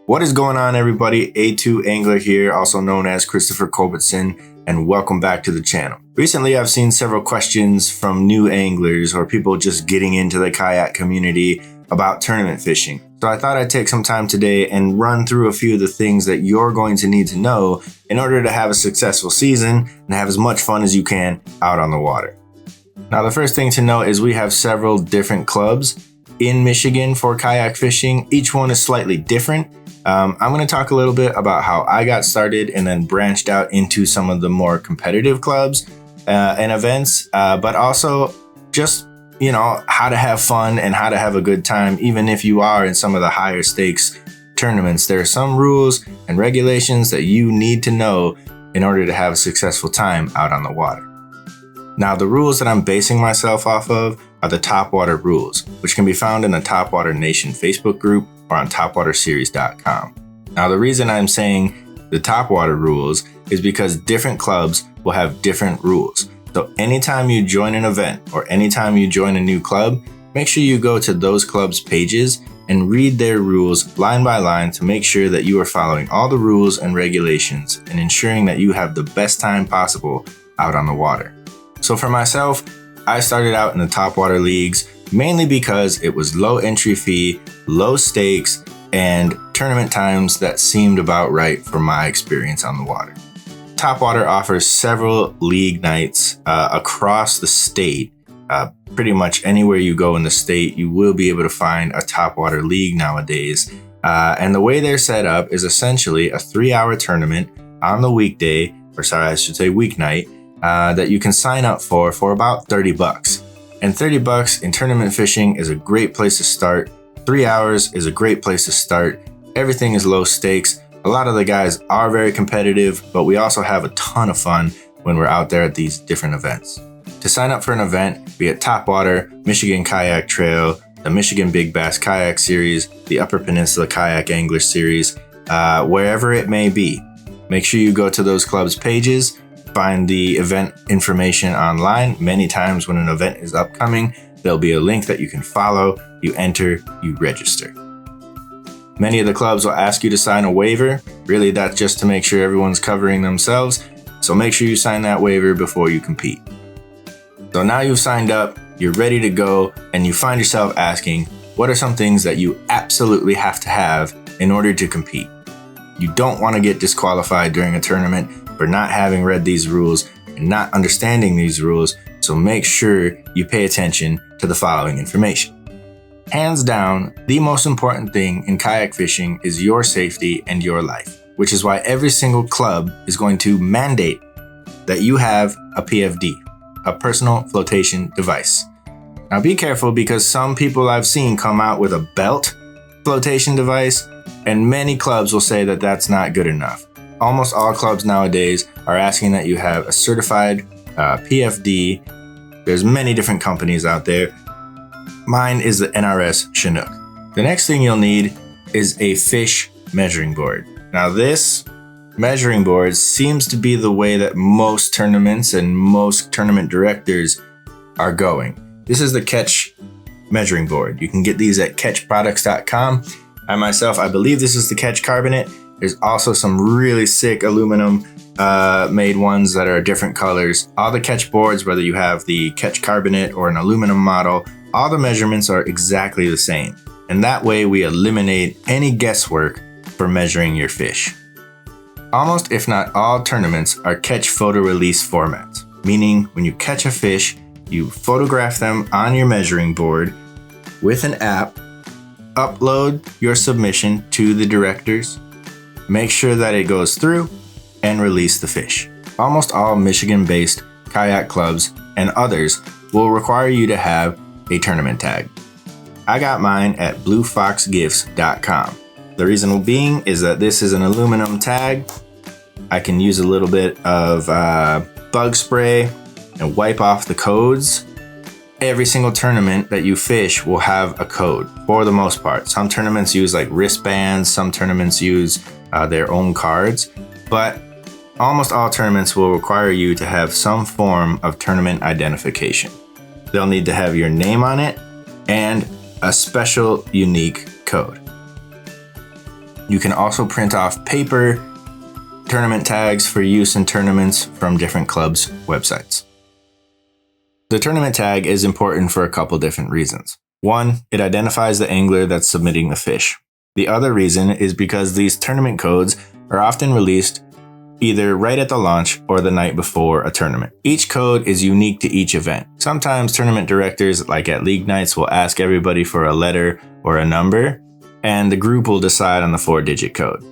What is going on, everybody? A2 Angler here, also known as Christopher Culbertson, and welcome back to the channel. Recently, I've seen several questions from new anglers or people just getting into the kayak community about tournament fishing. So I thought I'd take some time today and run through a few of the things that you're going to need to know in order to have a successful season and have as much fun as you can out on the water. Now, the first thing to know is we have several different clubs in Michigan for kayak fishing. Each one is slightly different. I'm going to talk a little bit about how I got started and then branched out into some of the more competitive clubs and events, but also just, how to have fun and how to have a good time, even if you are in some of the higher stakes tournaments. There are some rules and regulations that you need to know in order to have a successful time out on the water. Now, the rules that I'm basing myself off of are the Topwater rules, which can be found in the Topwater Nation Facebook group or on topwaterseries.com. Now, the reason I'm saying the Topwater rules is because different clubs will have different rules. So anytime you join an event or anytime you join a new club, make sure you go to those clubs' pages and read their rules line by line to make sure that you are following all the rules and regulations and ensuring that you have the best time possible out on the water. So for myself, I started out in the Topwater leagues mainly because it was low entry fee, low stakes, and tournament times that seemed about right for my experience on the water. Topwater offers several league nights across the state. Pretty much anywhere you go in the state, you will be able to find a Topwater league nowadays. And the way they're set up is essentially a 3-hour tournament on the weeknight that you can sign up for about $30. And $30 in tournament fishing is a great place to start. 3 hours is a great place to start. Everything is low stakes. A lot of the guys are very competitive, but we also have a ton of fun when we're out there at these different events. To sign up for an event, be it Topwater, Michigan Kayak Trail, the Michigan Big Bass Kayak Series, the Upper Peninsula Kayak Angler Series, wherever it may be, make sure you go to those clubs' pages, find the event information online. Many times when an event is upcoming, there'll be a link that you can follow, you enter, you register. Many of the clubs will ask you to sign a waiver. Really, that's just to make sure everyone's covering themselves. So make sure you sign that waiver before you compete. So now you've signed up, you're ready to go, and you find yourself asking, what are some things that you absolutely have to have in order to compete? You don't want to get disqualified during a tournament for not having read these rules and not understanding these rules, so make sure you pay attention to the following information. Hands down, the most important thing in kayak fishing is your safety and your life, which is why every single club is going to mandate that you have a PFD, a personal flotation device. Now be careful, because some people I've seen come out with a belt flotation device, and many clubs will say that that's not good enough. Almost all clubs nowadays are asking that you have a certified PFD. There's many different companies out there. Mine is the NRS Chinook. The next thing you'll need is a fish measuring board. Now, this measuring board seems to be the way that most tournaments and most tournament directors are going. This is the Catch measuring board. You can get these at catchproducts.com. I believe this is the Catch Carbonate. There's also some really sick aluminum made ones that are different colors. All the Catch boards, whether you have the Catch Carbonate or an aluminum model, all the measurements are exactly the same. And that way we eliminate any guesswork for measuring your fish. Almost, if not all, tournaments are catch photo release formats, meaning when you catch a fish, you photograph them on your measuring board with an app, upload your submission to the directors, make sure that it goes through, and release the fish. Almost all Michigan-based kayak clubs and others will require you to have a tournament tag. I got mine at bluefoxgifts.com. The reason being is that this is an aluminum tag. I can use a little bit of bug spray and wipe off the codes. Every single tournament that you fish will have a code for the most part. Some tournaments use like wristbands, some tournaments use their own cards, but almost all tournaments will require you to have some form of tournament identification. They'll need to have your name on it and a special unique code. You can also print off paper tournament tags for use in tournaments from different clubs' websites. The tournament tag is important for a couple different reasons. One, it identifies the angler that's submitting the fish. The other reason is because these tournament codes are often released either right at the launch or the night before a tournament. Each code is unique to each event. Sometimes tournament directors, like at league nights, will ask everybody for a letter or a number, and the group will decide on the 4-digit code.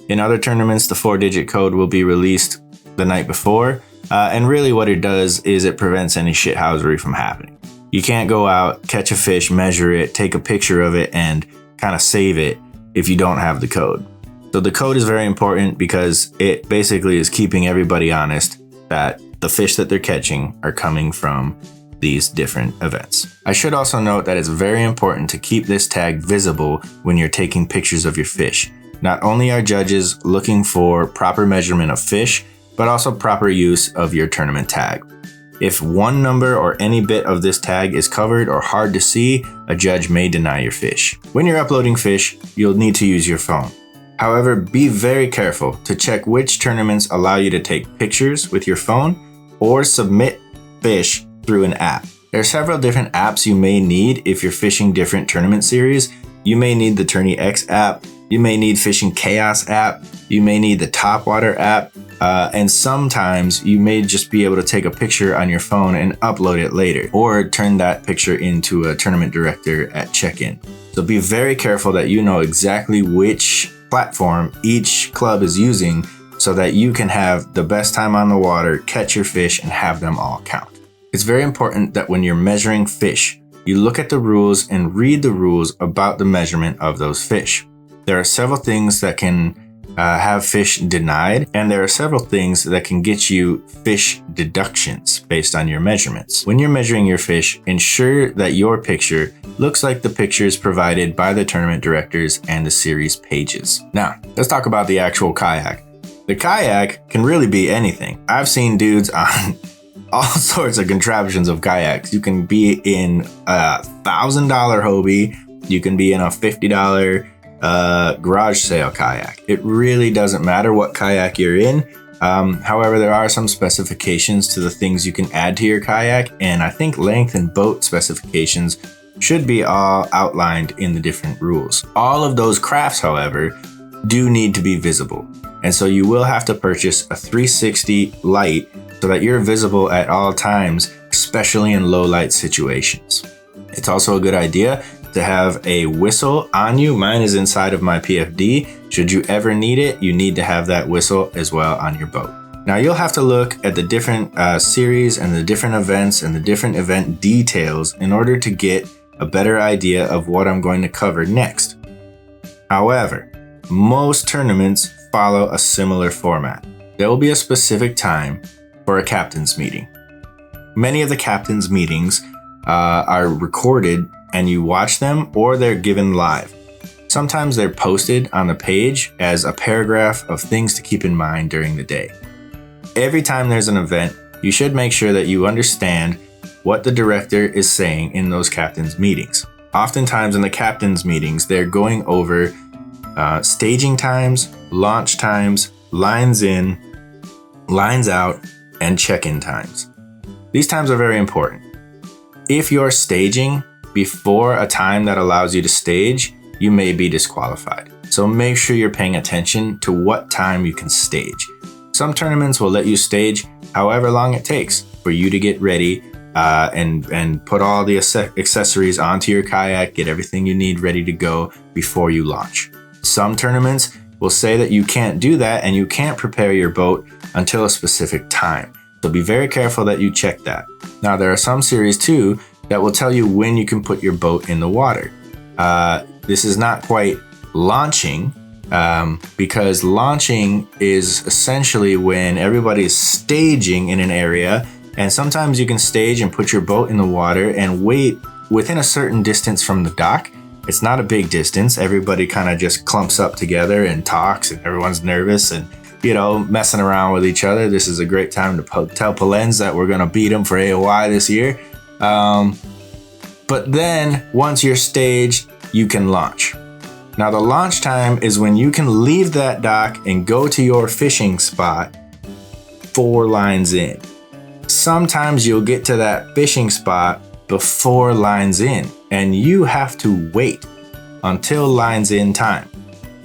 In other tournaments, the 4-digit code will be released the night before, and really what it does is it prevents any shithousery from happening. You can't go out, catch a fish, measure it, take a picture of it, and kind of save it if you don't have the code. So the code is very important because it basically is keeping everybody honest that the fish that they're catching are coming from these different events. I should also note that it's very important to keep this tag visible when you're taking pictures of your fish. Not only are judges looking for proper measurement of fish, but also proper use of your tournament tag. If one number or any bit of this tag is covered or hard to see, a judge may deny your fish. When you're uploading fish, you'll need to use your phone. However, be very careful to check which tournaments allow you to take pictures with your phone or submit fish through an app. There are several different apps you may need if you're fishing different tournament series. You may need the Tourney X app, you may need Fishing Chaos app, you may need the Topwater app, and sometimes you may just be able to take a picture on your phone and upload it later, or turn that picture into a tournament director at check-in. So be very careful that you know exactly which platform each club is using so that you can have the best time on the water, catch your fish, and have them all count. It's very important that when you're measuring fish, you look at the rules and read the rules about the measurement of those fish. There are several things that can have fish denied, and there are several things that can get you fish deductions based on your measurements. When you're measuring your fish, ensure that your picture looks like the pictures provided by the tournament directors and the series pages. Now, let's talk about the actual kayak. The kayak can really be anything. I've seen dudes on all sorts of contraptions of kayaks. You can be in a $1,000 Hobie, you can be in a $50 garage sale kayak. It really doesn't matter what kayak you're in. However, there are some specifications to the things you can add to your kayak, and I think length and boat specifications should be all outlined in the different rules. All of those crafts, however, do need to be visible, and so you will have to purchase a 360 light so that you're visible at all times, especially in low light situations. It's also a good idea to have a whistle on you. Mine is inside of my PFD. Should you ever need it, you need to have that whistle as well on your boat. Now you'll have to look at the different series and the different events and the different event details in order to get a better idea of what I'm going to cover next. However, most tournaments follow a similar format. There will be a specific time for a captain's meeting. Many of the captain's meetings are recorded and you watch them, or they're given live. Sometimes they're posted on the page as a paragraph of things to keep in mind during the day. Every time there's an event, you should make sure that you understand what the director is saying in those captain's meetings. Oftentimes in the captain's meetings, they're going over staging times, launch times, lines in, lines out, and check-in times. These times are very important. If you're staging before a time that allows you to stage, you may be disqualified. So make sure you're paying attention to what time you can stage. Some tournaments will let you stage however long it takes for you to get ready and put all the accessories onto your kayak, get everything you need ready to go before you launch. Some tournaments will say that you can't do that and you can't prepare your boat until a specific time. So be very careful that you check that. Now there are some series too that will tell you when you can put your boat in the water. This is not quite launching, because launching is essentially when everybody's staging in an area, and sometimes you can stage and put your boat in the water and wait within a certain distance from the dock. It's not a big distance. Everybody kind of just clumps up together and talks, and everyone's nervous and, you know, messing around with each other. This is a great time to tell Polens that we're going to beat them for AOY this year. But then once you're staged, you can launch. Now the launch time is when you can leave that dock and go to your fishing spot 4 lines in. Sometimes you'll get to that fishing spot before lines in, and you have to wait until lines in time.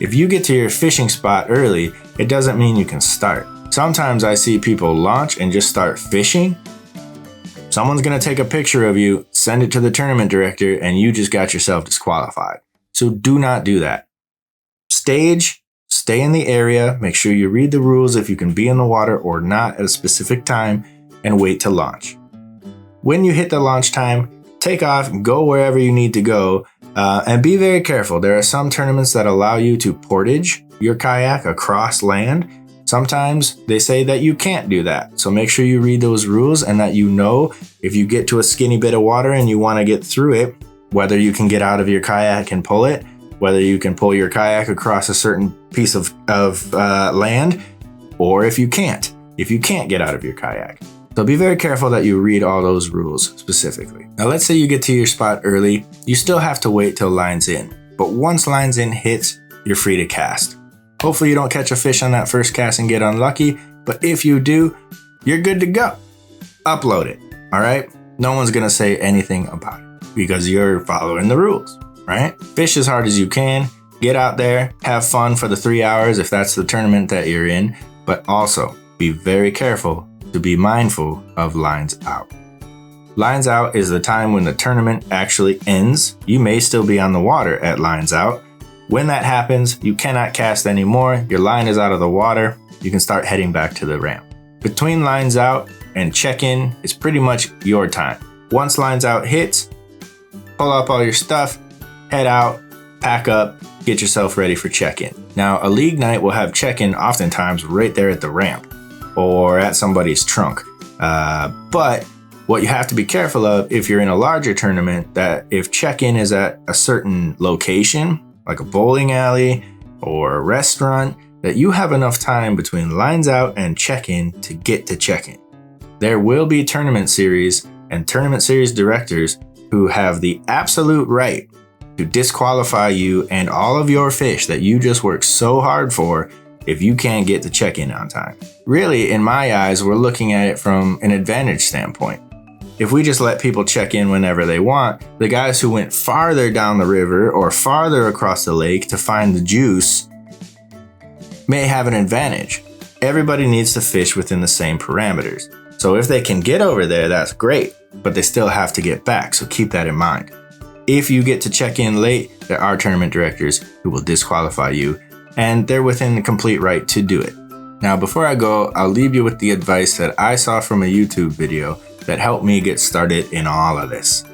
If you get to your fishing spot early, it doesn't mean you can start. Sometimes I see people launch and just start fishing. Someone's gonna take a picture of you, send it to the tournament director, and you just got yourself disqualified. So do not do that. Stage, stay in the area, make sure you read the rules if you can be in the water or not at a specific time, and wait to launch. When you hit the launch time, take off, go wherever you need to go, and be very careful. There are some tournaments that allow you to portage your kayak across land. Sometimes they say that you can't do that. So make sure you read those rules and that you know if you get to a skinny bit of water and you want to get through it, whether you can get out of your kayak and pull it, whether you can pull your kayak across a certain piece of land, or if you can't get out of your kayak. So be very careful that you read all those rules specifically. Now let's say you get to your spot early, you still have to wait till lines in. But once lines in hits, you're free to cast. Hopefully you don't catch a fish on that first cast and get unlucky, but if you do, you're good to go. Upload it, all right? No one's gonna say anything about it because you're following the rules, right? Fish as hard as you can, get out there, have fun for the 3 hours if that's the tournament that you're in, but also be very careful to be mindful of lines out. Lines out is the time when the tournament actually ends. You may still be on the water at lines out. When that happens, you cannot cast anymore. Your line is out of the water. You can start heading back to the ramp. Between lines out and check-in is pretty much your time. Once lines out hits, pull up all your stuff, head out, pack up, get yourself ready for check-in. Now, a league night will have check-in oftentimes right there at the ramp or at somebody's trunk. But what you have to be careful of if you're in a larger tournament, that if check-in is at a certain location, like a bowling alley or a restaurant, that you have enough time between lines out and check-in to get to check-in. There will be tournament series and tournament series directors who have the absolute right to disqualify you and all of your fish that you just worked so hard for if you can't get to check-in on time. Really, in my eyes, we're looking at it from an advantage standpoint. If we just let people check in whenever they want, the guys who went farther down the river or farther across the lake to find the juice may have an advantage. Everybody needs to fish within the same parameters. So if they can get over there, that's great, but they still have to get back, so keep that in mind. If you get to check in late, there are tournament directors who will disqualify you, and they're within the complete right to do it. Now, before I go, I'll leave you with the advice that I saw from a YouTube video that helped me get started in all of this.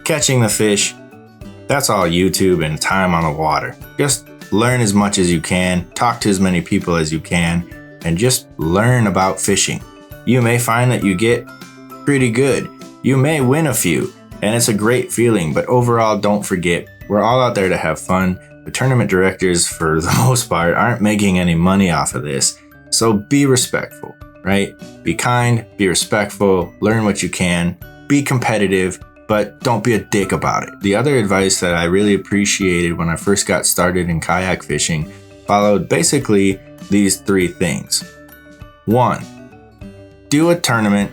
Catching the fish, that's all YouTube and time on the water. Just learn as much as you can, talk to as many people as you can, and just learn about fishing. You may find that you get pretty good. You may win a few, and it's a great feeling, but overall, don't forget, we're all out there to have fun. The tournament directors, for the most part, aren't making any money off of this, so be respectful. Right? Be kind, be respectful, learn what you can, be competitive, but don't be a dick about it. The other advice that I really appreciated when I first got started in kayak fishing followed basically these 3 things. 1, do a tournament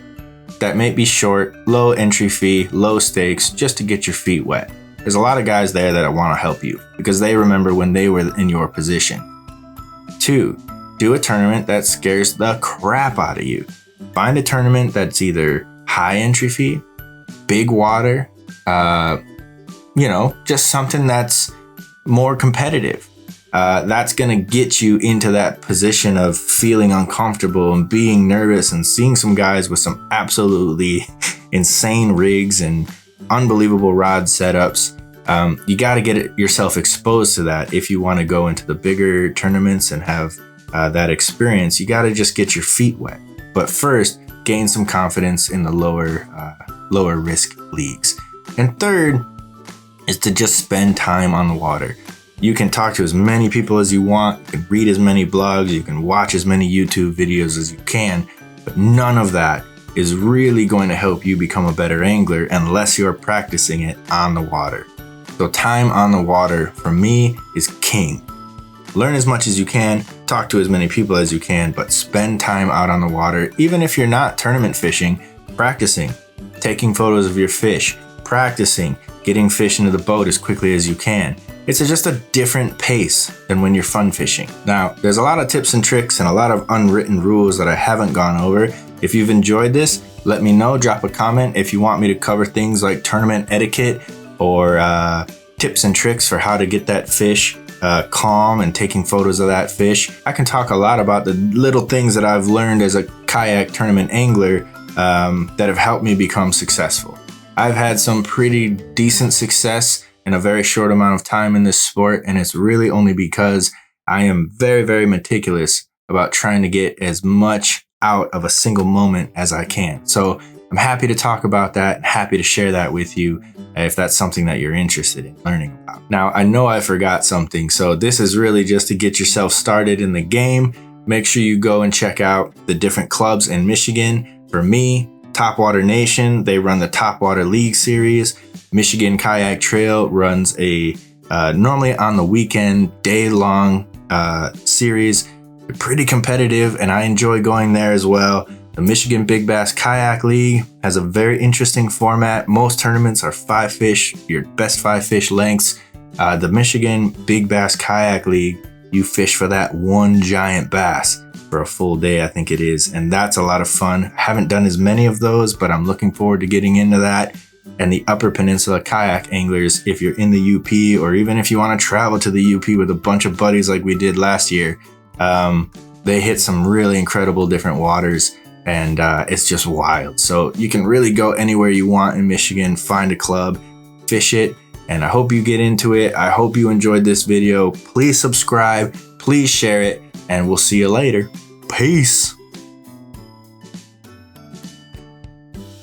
that may be short, low entry fee, low stakes, just to get your feet wet. There's a lot of guys there that want to help you because they remember when they were in your position. 2, do a tournament that scares the crap out of you. Find a tournament that's either high entry fee, big water, just something that's more competitive. That's going to get you into that position of feeling uncomfortable and being nervous and seeing some guys with some absolutely insane rigs and unbelievable rod setups. You got to get yourself exposed to that if you want to go into the bigger tournaments and have that experience. You got to just get your feet wet. But first, gain some confidence in the lower risk leagues. And third is to just spend time on the water. You can talk to as many people as you want, you can read as many blogs, you can watch as many YouTube videos as you can, but none of that is really going to help you become a better angler unless you're practicing it on the water. So time on the water for me is king. Learn as much as you can, talk to as many people as you can, but spend time out on the water. Even if you're not tournament fishing, practicing, taking photos of your fish, practicing, getting fish into the boat as quickly as you can. It's just a different pace than when you're fun fishing. Now, there's a lot of tips and tricks and a lot of unwritten rules that I haven't gone over. If you've enjoyed this, let me know, drop a comment. If you want me to cover things like tournament etiquette or tips and tricks for how to get that fish calm and taking photos of that fish. I can talk a lot about the little things that I've learned as a kayak tournament angler that have helped me become successful. I've had some pretty decent success in a very short amount of time in this sport, and it's really only because I am very, very meticulous about trying to get as much out of a single moment as I can. So I'm happy to talk about that, happy to share that with you if that's something that you're interested in learning about. Now, I know I forgot something, so this is really just to get yourself started in the game. Make sure you go and check out the different clubs in Michigan. For me, Topwater Nation, they run the Topwater League series. Michigan Kayak Trail runs a normally on the weekend, day-long series. They're pretty competitive, and I enjoy going there as well. The Michigan Big Bass Kayak League has a very interesting format. Most tournaments are 5 fish, your best 5 fish lengths. The Michigan Big Bass Kayak League, you fish for that one giant bass for a full day, I think it is. And that's a lot of fun. Haven't done as many of those, but I'm looking forward to getting into that. And the Upper Peninsula Kayak Anglers, if you're in the UP, or even if you want to travel to the UP with a bunch of buddies like we did last year, they hit some really incredible different waters. And it's just wild. So you can really go anywhere you want in Michigan, find a club, fish it, and I hope you get into it. I hope you enjoyed this video. Please subscribe, please share it, and we'll see you later. Peace.